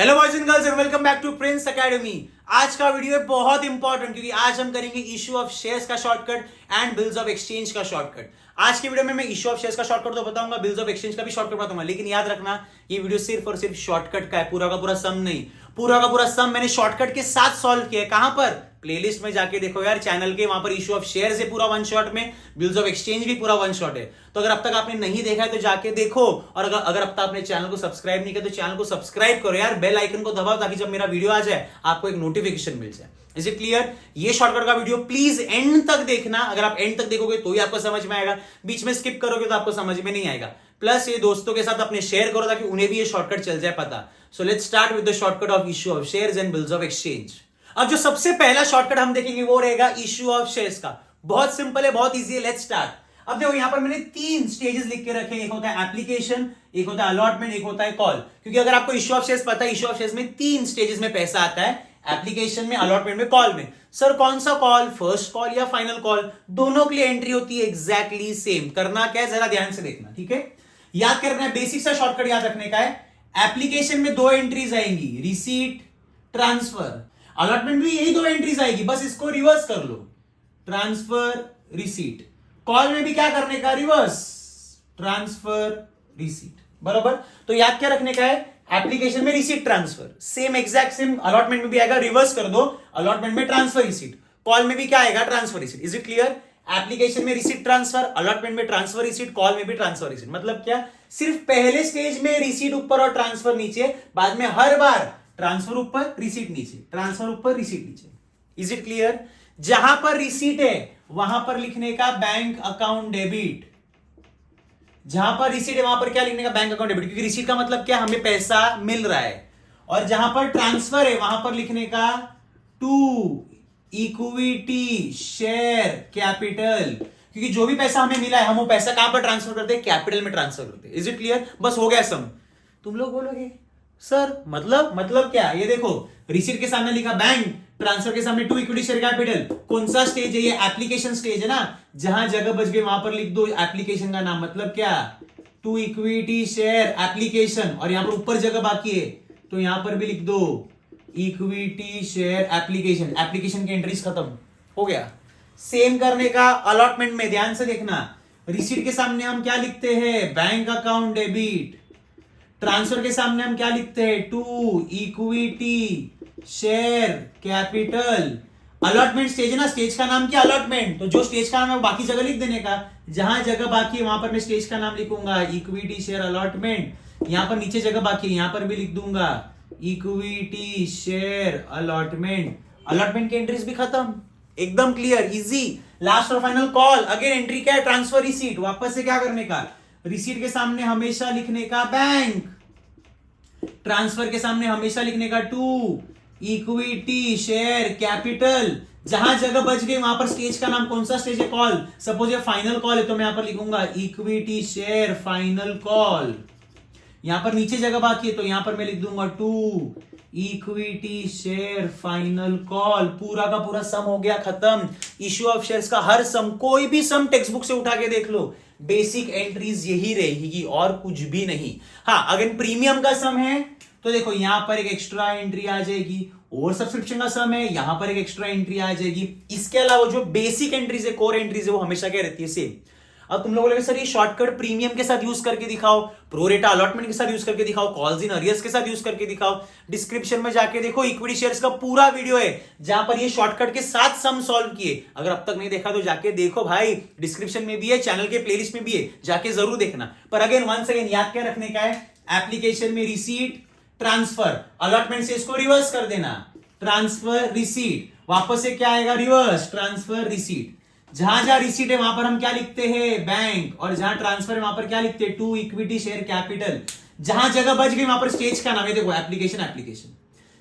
Hello boys and girls and welcome back to Prince Academy. आज का video है बहुत इंपॉर्टेंट क्योंकि आज हम करेंगे इशू ऑफ शेयर्स का shortcut and bills of exchange का शॉर्टकट। आज की वीडियो में मैं इशू ऑफ शेयर्स का शॉर्टकट तो बताऊंगा, बिल्स ऑफ एक्सचेंज का भी शॉर्टकट बताऊंगा, लेकिन याद रखना ये वीडियो सिर्फ और सिर्फ शॉर्टकट का है, पूरा का पूरा सम नहीं। पूरा का पूरा सम मैंने शॉर्टकट के साथ सॉल्व किया है। कहां पर? प्लेलिस्ट में जाके देखो यार, चैनल के, वहां पर इशू ऑफ शेयर्स है पूरा वन शॉट में, बिल्स ऑफ एक्सचेंज भी पूरा वन शॉट है। तो अगर अब तक आपने नहीं देखा है तो जाके देखो, और अगर अब तक आपने चैनल को सब्सक्राइब नहीं किया तो चैनल को सब्सक्राइब करो यार, बेल आइकन को दबाओ ताकि जब मेरा वीडियो आ जाए आपको एक नोटिफिकेशन मिल जाए। Is it clear? ये शॉर्टकट का वीडियो प्लीज एंड तक देखना। अगर आप एंड तक देखोगे तो ही आपको समझ में आएगा, बीच में स्किप करोगे तो आपको समझ में नहीं आएगा। प्लस ये दोस्तों के साथ अपने शेयर करो ताकि उन्हें भी ये शॉर्टकट चल जाए पता। So let's start with the shortcut of issue of shares and bills of exchange. अब जो सबसे पहला शॉर्टकट हम देखेंगे वो रहेगा इशू ऑफ शेयर्स का। बहुत सिंपल है, बहुत इजी है। Let's start. अब देखो यहां पर मैंने तीन स्टेजेस लिख के रखे हैं, एक होता है एप्लीकेशन, एक होता है अलॉटमेंट, एक होता है कॉल। क्योंकि अगर आपको इशू ऑफ शेयर्स पता है, इशू ऑफ शेयर्स में तीन स्टेजेस में पैसा आता है, एप्लीकेशन में, अलॉटमेंट में, कॉल में। सर कौन सा कॉल, फर्स्ट कॉल या फाइनल कॉल? दोनों के लिए एंट्री होती है एग्जैक्टली सेम। करना क्या है जरा ध्यान से देखना, ठीक है? याद करना है, बेसिक सा शॉर्टकट याद रखने का है। एप्लीकेशन में दो एंट्रीज आएंगी, रिसीट, ट्रांसफर। अलॉटमेंट भी यही दो एंट्रीज आएगी, बस इसको रिवर्स कर लो, ट्रांसफर, रिसीट। कॉल में भी क्या करने का? Reverse, transfer, receipt. बराबर? तो याद क्या रखने का है? एप्लीकेशन में receipt, transfer, same exact same. Allotment में भी आएगा, रिवर्स कर दो, अलॉटमेंट में ट्रांसफर, रिसीट। कॉल में भी क्या आएगा? Transfer, receipt. Is it clear? Application में रिसीट, ट्रांसफर, अलॉटमेंट में ट्रांसफर, रिसीट, कॉल में भी ट्रांसफर, रिसीट। मतलब क्या? सिर्फ पहले स्टेज में रिसीट ऊपर और ट्रांसफर नीचे, बाद में हर बार ट्रांसफर ऊपर, रिसीट नीचे, ट्रांसफर ऊपर, रिसीट नीचे। Is it clear? जहां पर रिसीट है वहां पर लिखने का बैंक अकाउंट डेबिट। जहां पर रिसीट है वहां पर क्या लिखने का? Bank account debit. क्योंकि रिसीट का मतलब क्या? हमें पैसा मिल रहा है। और जहां पर ट्रांसफर है वहां पर लिखने का टू इक्विटी शेयर कैपिटल। क्योंकि जो भी पैसा हमें मिला है हम वो पैसा कहां पर ट्रांसफर करते हैं? कैपिटल में ट्रांसफर करते हैं। Is it clear? बस हो गया सम। तुम लोग बोलोगे सर मतलब क्या? ये देखो, रिसीट के सामने लिखा बैंक, ट्रांसफर के सामने टू इक्विटी शेयर कैपिटल। कौन सा स्टेज है ये? एप्लीकेशन स्टेज है ना। जहां जगह बच गई वहां पर लिख दो एप्लीकेशन का नाम। मतलब क्या? To equity share application. और यहां पर ऊपर जगह बाकी है तो यहां पर भी लिख दो इक्विटी शेयर एप्लीकेशन। एप्लीकेशन की एंट्रीज खत्म हो गया। सेम करने का अलॉटमेंट में, ध्यान से देखना। रिसीट के सामने हम क्या लिखते हैं? Bank account debit. ट्रांसफर के सामने हम क्या लिखते हैं? To equity share capital. Allotment stage है ना, स्टेज का नाम क्या? अलॉटमेंट। तो जो स्टेज का नाम है वो बाकी जगह लिख देने का। जहां जगह बाकी है वहां पर मैं स्टेज का नाम लिखूंगा इक्विटी शेयर अलॉटमेंट। यहां पर नीचे जगह बाकी है, यहां पर भी लिख दूंगा इक्विटी शेयर अलॉटमेंट। अलॉटमेंट की एंट्रीज भी खत्म, एकदम क्लियर, इजी। लास्ट और फाइनल कॉल। अगेन एंट्री क्या है? Transfer, receipt. वापस से क्या करने का? रिसीट के सामने हमेशा लिखने का बैंक, ट्रांसफर के सामने हमेशा लिखने का टू इक्विटी शेयर कैपिटल। जहां जगह बच गई वहां पर स्टेज का नाम, कौन सा स्टेज है? कॉल। सपोज ये फाइनल कॉल है तो मैं यहां पर लिखूंगा इक्विटी शेयर फाइनल कॉल। यहां पर नीचे जगह बाकी है तो यहां पर मैं लिख दूंगा to equity share final call. पूरा का पूरा सम हो गया खत्म। इशू ऑफ शेयर्स का हर सम, कोई भी सम टेक्स्ट बुक से उठा के देख लो, बेसिक एंट्रीज यही रहेगी और कुछ भी नहीं। हाँ, अगर प्रीमियम का सम है तो देखो यहां पर एक एक्स्ट्रा एंट्री आ जाएगी, और सब्सक्रिप्शन का सम है यहां पर एक एक्स्ट्रा एंट्री आ जाएगी। इसके अलावा जो बेसिक एंट्रीज है, कोर एंट्रीज है, वो हमेशा क्या रहती है? सेम। अब तुम लोग बोलोगे सर ये शॉर्टकट प्रीमियम के साथ यूज करके दिखाओ, प्रोरेटा अलॉटमेंट के साथ यूज करके दिखाओ, कॉल्स इन अरियर्स के साथ यूज करके दिखाओ। डिस्क्रिप्शन में जाके देखो, इक्विटी शेयर्स का पूरा वीडियो है जहां पर ये शॉर्टकट के साथ सम सॉल्व किए। अगर अब तक नहीं देखा तो जाके देखो भाई, डिस्क्रिप्शन में भी है, चैनल के प्लेलिस्ट में भी है, जाके जरूर देखना। पर अगेन वंस अगेन याद क्या रखने का है? एप्लीकेशन में रिसीट, ट्रांसफर, अलॉटमेंट से इसको रिवर्स कर देना, ट्रांसफर, रिसीट। वापस से क्या आएगा? Reverse, transfer, receipt. जहां जहां रिसीट है वहां पर हम क्या लिखते हैं? बैंक। और जहां ट्रांसफर है वहां पर क्या लिखते हैं? To equity share capital. जहां जगह बच गई वहां पर स्टेज का नाम है, देखो एप्लीकेशन, एप्लीकेशन।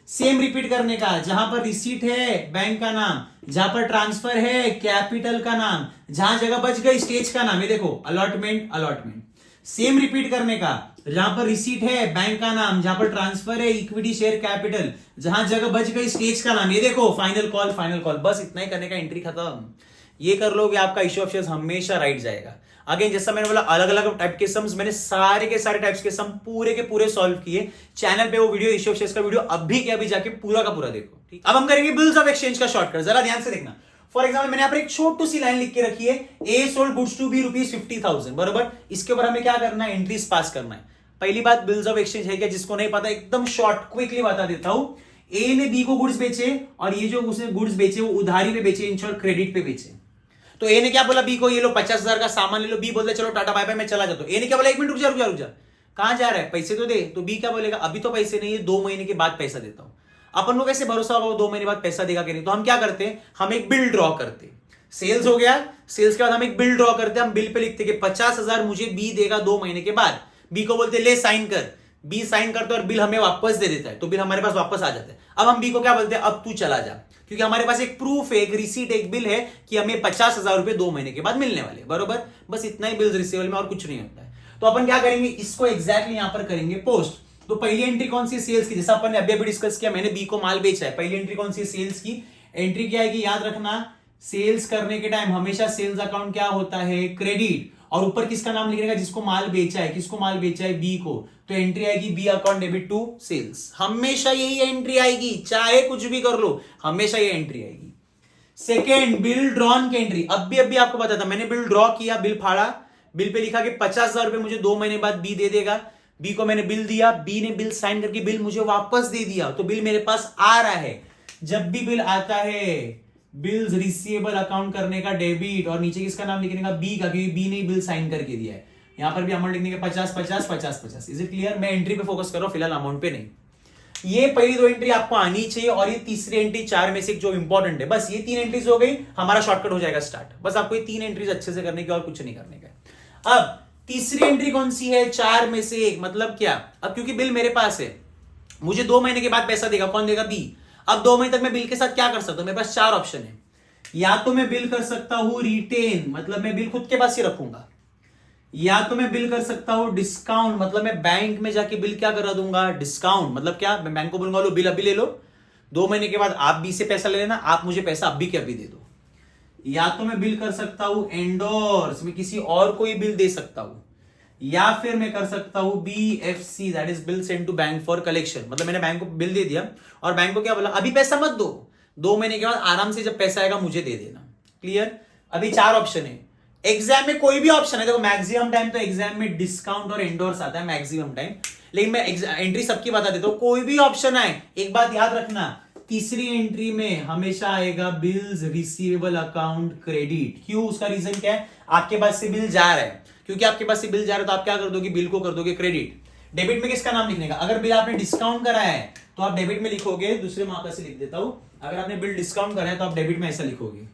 सेम रिपीट करने का। जहां पर रिसीट है बैंक का नाम, जहां पर ट्रांसफर है कैपिटल का नाम, जहां जगह बच गई स्टेज का नाम है, देखो अलॉटमेंट, अलॉटमेंट। सेम रिपीट करने का। जहां पर रिसीट है बैंक का नाम, जहां पर ट्रांसफर है इक्विटी शेयर कैपिटल, जहां जगह बच गई स्टेज का नाम, ये देखो फाइनल कॉल, फाइनल कॉल। बस इतना ही करने का, एंट्री खत्म। ये कर लोगे आपका इशू ऑफ शेयर्स हमेशा राइट जाएगा। अगेन जैसा मैंने बोला अलग अलग टाइप के सम्स, मैंने सारे के सारे टाइप्स के सम पूरे के पूरे सॉल्व किए चैनल पे। वो वीडियो इश्यू ऑफ शेयर्स का वीडियो अभी के अभी जाके पूरा का पूरा देखो, ठीक। अब हम करेंगे बिल्स ऑफ एक्सचेंज का शॉर्टकट, जरा ध्यान से देखना। फॉर एग्जाम्पल मैंने यहाँ पर एक छोटी सी लाइन लिख के रखी है, A sold goods to be ₹50,000, बराबर। इसके ऊपर हमें क्या करना है, एंट्रीज पास करना है। पहली बात, बिल्स ऑफ एक्सचेंज है क्या, जिसको नहीं पता एकदम शॉर्ट क्विकली बता देता हूं। ए ने बी को गुड्स बेचे और ये जो उसने गुड्स बेचे वो उधारी पे बेचे, इन शॉर्ट क्रेडिट पे बेचे। तो ए ने क्या बोला बी को, ये लो 50,000 का सामान ले लो। बी बोलते चलो टाटा बाय बाय मैं चला जाता हूं। ए ने क्या बोला, 1 मिनट रुक जा रुक जा रुक जा, कहां जा रहा है, पैसे तो दे। तो बी क्या बोलेगा, अभी तो पैसे नहीं है, 2 महीने के बाद पैसा देता हूं। अपन को कैसे भरोसा होगा वो 2 महीने बाद पैसा देगा कि नहीं। तो हम क्या करते हैं, हम एक बिल ड्रॉ करते हैं। सेल्स हो गया, सेल्स के बाद हम एक बिल ड्रॉ करते हैं। हम बिल पे लिखते कि 50,000 मुझे बी देगा 2 महीने के बाद। बी को बोलते ले साइन कर, बी साइन करता है और बिल हमें वापस दे देता है, तो बिल हमारे पास वापस आ जाता है। अब हम बी को क्या बोलते हैं, अब तू चला जा, क्योंकि हमारे पास एक प्रूफ है, एक रिसीट, एक बिल है कि हमें 50,000 रुपए 2 महीने के बाद मिलने वाले, बरोबर। बस इतना ही बिल्स रिसीवेबल में, और कुछ नहीं होता है। तो अपन क्या करेंगे, इसको एग्जैक्टली यहां पर करेंगे पोस्ट। तो पहली एंट्री कौन सी, सेल्स की, जैसा अपन ने अभी डिस्कस किया, मैंने बी को माल बेचा है। पहली एंट्री कौन सी, सेल्स की। एंट्री क्या आएगी, याद रखना, सेल्स करने के टाइम हमेशा सेल्स अकाउंट क्या होता है, क्रेडिट। और ऊपर किसका नाम लिखेगा, जिसको माल बेचा है। किसको माल बेचा है, बी को। तो एंट्री आएगी B account debit to sales. हमेशा यही एंट्री आएगी, चाहे कुछ भी कर लो, हमेशा ये एंट्री आएगी। सेकेंड, बिल ड्रॉन की एंट्री। अब भी आपको पता था, मैंने बिल ड्रॉ किया, बिल फाड़ा, बिल पे लिखा कि 50,000 रुपए मुझे 2 महीने बाद बी दे देगा। बी को मैंने बिल दिया, बी ने बिल साइन करके बिल मुझे वापस दे दिया, तो बिल मेरे पास आ रहा है। जब भी बिल आता है, बिल्स रिसीवेबल अकाउंट करने का डेबिट, और नीचे किसका नाम लिखने का, बी का, क्योंकि बी ने बिल साइन करके दिया है। यहां पर भी अमाउंट लिखने का 50-50-50-50। Is it clear. मैं एंट्री पे फोकस कर रहा हूं फिलहाल, अमाउंट पे नहीं। ये पहली 2 एंट्री आपको आनी चाहिए, और ये तीसरी एंट्री 4 में से जो इंपॉर्टेंट है। बस ये 3 एंट्रीज हो गई, हमारा शॉर्टकट हो जाएगा स्टार्ट। बस आपको ये 3 एंट्रीज अच्छे से करने की, और कुछ नहीं करने का। अब तीसरी एंट्री कौन सी है, 4 में से 1, मतलब क्या, अब क्योंकि बिल मेरे पास है, मुझे 2 महीने के बाद पैसा देगा, कौन देगा, बी। अब 2 महीने तक मैं बिल के साथ क्या कर सकता हूं, मेरे पास 4 ऑप्शन है। या तो मैं बिल कर सकता हूं रिटेन, मतलब मैं बिल खुद के पास ही रखूंगा। या तो मैं बिल कर सकता हूं डिस्काउंट, मतलब मैं बैंक में जाके बिल क्या करा दूंगा, डिस्काउंट। मतलब क्या, मैं बैंक को बोलूंगा लो बिल अभी ले लो, 2 महीने के बाद आप बी से पैसा ले लेना, आप मुझे पैसा अभी के अभी दे दो। या तो मैं बिल कर सकता हूं एंडोर्स, मैं किसी और को ही बिल दे सकता हूं। या फिर मैं कर सकता हूं BFC, that is bill send to bank for collection. मतलब मैंने बैंक को बिल दे दिया और बैंक को क्या बोला, अभी पैसा मत दो, 2 महीने के बाद आराम से जब पैसा आएगा मुझे दे देना। क्लियर। अभी 4 ऑप्शन है। एग्जाम में कोई भी ऑप्शन है, देखो मैक्सिमम टाइम तो एग्जाम में डिस्काउंट और एंडोर्स आता है मैक्सिमम टाइम, लेकिन मैं एंट्री सबकी बता देता हूं, कोई भी ऑप्शन आए। एक बात याद रखना, तीसरी एंट्री में हमेशा आएगा बिल्स रिसीवेबल अकाउंट क्रेडिट। क्यों, उसका रीजन क्या है, आपके पास से बिल जा रहा है, क्योंकि आपके पास से बिल जा रहा है तो आप क्या कर दोगे, बिल को कर दोगे क्रेडिट। डेबिट में किसका नाम लिखने का, अगर बिल आपने डिस्काउंट कराया है तो आप डेबिट में लिखोगे, दूसरे मार्कर से लिख देता हूं, अगर आपने बिल डिस्काउंट कराया तो आप डेबिट में ऐसा लिखोगे,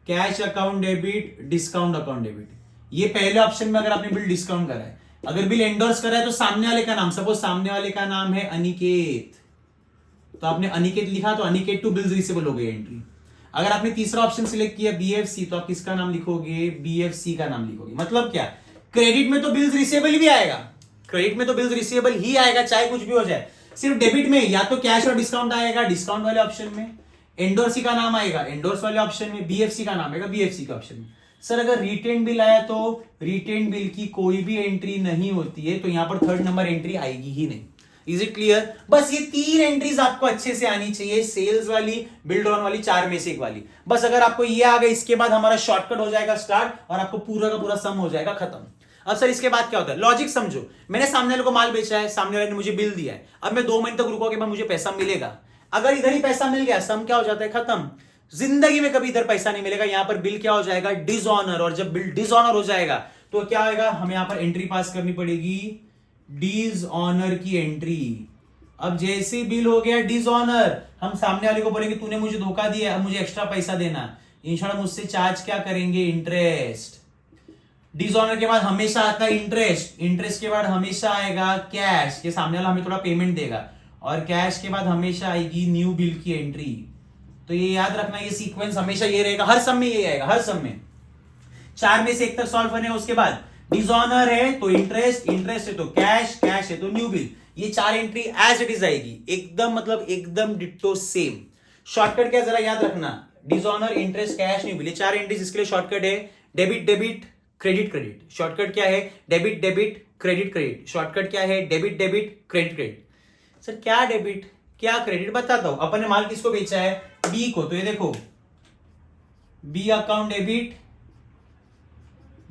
cash account debit, discount account debit. ये पहले ऑप्शन में अगर आपने बिल डिस्काउंट करा है। अगर बिल एंडोर्स करा है तो सामने वाले का नाम, सपोज सामने वाले का नाम है अनिकेत, तो आपने अनिकेत लिखा तो अनिकेत टू बिल्स रिसीवेबल हो गई एंट्री। अगर आपने तीसरा ऑप्शन सिलेक्ट किया BFC, तो आप किसका नाम लिखोगे, BFC का नाम लिखोगे। मतलब क्या, क्रेडिट में तो बिल्स रिसीवेबल भी आएगा, क्रेडिट में तो बिल्स रिसीवेबल ही आएगा चाहे कुछ भी हो जाए। सिर्फ डेबिट में या तो कैश और डिस्काउंट आएगा डिस्काउंट वाले ऑप्शन में, एंडोर्सी का नाम आएगा एंडोर्स वाले ऑप्शन में, BFC का नाम आएगा BFC के ऑप्शन में। सर अगर रिटेन बिल आया तो रिटेन बिल की कोई भी एंट्री नहीं होती है, तो यहां पर 3rd नंबर एंट्री आएगी ही नहीं। Is it clear. बस ये 3 एंट्रीज आपको अच्छे से आनी चाहिए, सेल्स वाली, बिल्ड ऑन वाली, 4 में से 1 वाली। बस अगर आपको ये आ गई, इसके बाद हमारा शॉर्टकट हो जाएगा स्टार्ट और आपको पूरा का पूरा सम हो जाएगा खत्म। अब सर इसके बाद क्या होता है, लॉजिक समझो। मैंने सामने वाले को माल बेचा है, सामने वाले ने मुझे बिल दिया है, अब मैं 2 महीने तक रुको के बाद मुझे पैसा मिलेगा। अगर इधर ही पैसा मिल गया, सम क्या हो जाता है, खत्म। जिंदगी में कभी इधर पैसा नहीं मिलेगा। यहां पर बिल क्या हो जाएगा, डिसऑनर, और जब बिल डिसऑनर हो जाएगा तो क्या आएगा, हमें यहां पर एंट्री पास करनी पड़ेगी, डिसऑनर की एंट्री। अब जैसे बिल हो गया डिसऑनर, हम सामने वाले को बोलेंगे तूने मुझे धोखा दिया, अब मुझे एक्स्ट्रा पैसा देना। इंश्योरेंस मुझसे चार्ज क्या करेंगे, इंटरेस्ट। डिसऑनर के बाद हमेशा आता है इंटरेस्ट, इंटरेस्ट के बाद हमेशा आएगा कैश, के सामने वाला हमें थोड़ा पेमेंट देगा, और कैश के बाद हमेशा आएगी न्यू बिल की एंट्री। तो ये याद रखना, ये सीक्वेंस हमेशा ये रहेगा, हर सम में ये आएगा, हर सम में 4 में से 1 तक सॉल्व करने। उसके बाद डिसऑनर है तो इंटरेस्ट, इंटरेस्ट है तो कैश, कैश है तो न्यू बिल। ये 4 एंट्री एज इट इज आएगी, एकदम मतलब एकदम डिट्टो सेम। शॉर्टकट क्या जरा याद रखना, dishonour, interest, cash, new bill, ये 4 एंट्रीज इसके लिए शॉर्टकट है। Debit debit, credit credit. Shortcut क्या है? Debit debit credit credit. Shortcut क्या है? Debit debit credit credit. Sir क्या डेबिट क्या क्रेडिट? बताता हूं। अपन ने माल किसको बेचा है? बी को। तो ये देखो, B account debit,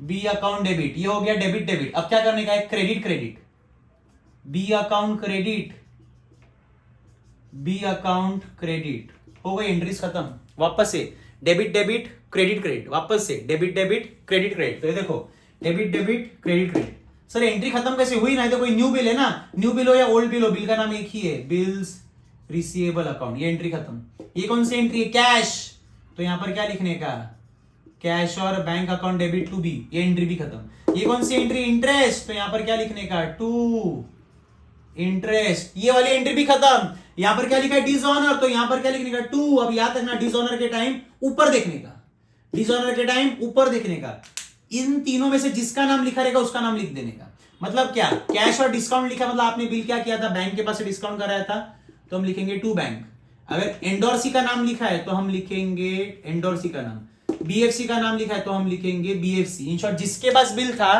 B account debit, ये हो गया डेबिट डेबिट। अब क्या करने का है? Credit credit. B account credit, B account credit. हो गई, एंट्रीज खत्म। वापस से डेबिट डेबिट क्रेडिट क्रेडिट, वापस से डेबिट डेबिट क्रेडिट क्रेडिट। तो ये देखो, debit debit credit credit. Sir entry खत्म कैसे हुई? ना तो कोई न्यू बिल है ना, न्यू बिल हो या ओल्ड बिल हो, बिल का नाम एक ही है, बिल्स रिसीवेबल अकाउंट। ये एंट्री खत्म। ये कौन सी एंट्री है? कैश। तो यहां पर क्या लिखने का? कैश और bank account debit to B. ये एंट्री भी खत्म। ये कौन सी एंट्री? इंटरेस्ट। तो यहां पर क्या लिखने का? To interest. ये वाली एंट्री भी खत्म। यहां पर क्या लिखा है? डिसऑनर। तो यहां पर क्या लिखने का? टू। अब याद रखना, डिसऑनर के टाइम ऊपर देखने का, डिसऑनर के टाइम ऊपर देखने का। इन तीनों में से जिसका नाम लिखा रहेगा उसका नाम लिख देने का। मतलब क्या? कैश और डिस्काउंट लिखा, मतलब आपने बिल क्या किया था? बैंक के पास से डिस्काउंट कराया था, तो हम लिखेंगे टू बैंक। अगर एंडोर्सी का नाम लिखा है तो हम लिखेंगे एंडोर्सी का नाम। बीएफसी का नाम लिखा है तो हम लिखेंगे बीएफसी। इन शॉर्ट जिसके पास बिल था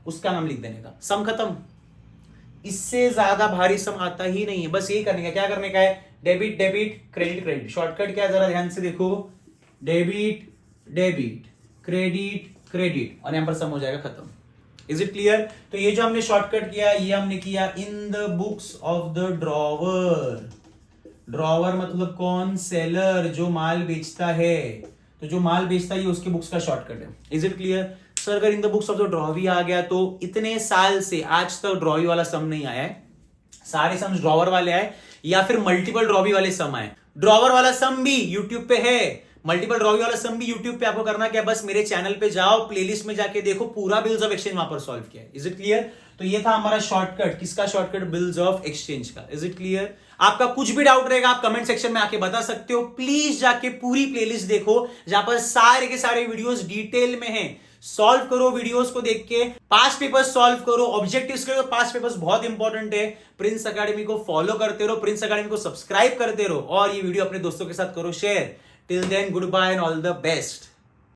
उसका नाम लिख देने का। सम खत्म। इससे ज्यादा भारी सम आता ही नहीं है। बस यही करने का। क्या करने का है? Debit debit credit credit. Shortcut क्या है जरा ध्यान से देखो, डेबिट डेबिट क्रेडिट क्रेडिट, और यहां पर सम हो जाएगा खत्म। Is it clear? तो ये जो हमने शॉर्टकट किया, ये हमने किया इन the books of the drawer. Drawer मतलब कौन? सेलर, जो माल बेचता है। तो जो माल बेचता है ये उसके बुक्स का शॉर्टकट है। Is it clear? सर अगर in the books of the drawee आ गया तो इतने साल से आज तक ड्रॉवी वाला सम नहीं आया है। सारे सम ड्रॉवर वाले आए या फिर मल्टीपल ड्रॉवी वाले सम आए। ड्रॉवर वाला सम भी यूट्यूब पे है, मल्टीपल ड्रॉवी वाला सम भी यूट्यूब पे। आपको करना क्या? बस मेरे चैनल पे जाओ, प्लेलिस्ट में जाके देखो, पूरा बिल्स ऑफ एक्सचेंज वहां पर सॉल्व किया है। Is it clear? तो ये था हमारा शॉर्टकट। किसका शॉर्टकट? बिल्स ऑफ एक्सचेंज का। Is it clear? आपका कुछ भी डाउट रहेगा आप कमेंट सेक्शन में आके बता सकते हो। प्लीज जाके पूरी प्लेलिस्ट देखो जहां पर सारे के सारे वीडियोस डिटेल में हैं। सॉल्व करो वीडियोस को देख के, पास्ट पेपर्स सॉल्व करो, ऑब्जेक्टिव्स करो। पास्ट पेपर्स बहुत इंपॉर्टेंट है। प्रिंस अकेडमी को फॉलो करते रहो, प्रिंस अकेडमी को सब्सक्राइब करते रहो, और ये वीडियो अपने दोस्तों के साथ करो share. Till then, goodbye and all the best.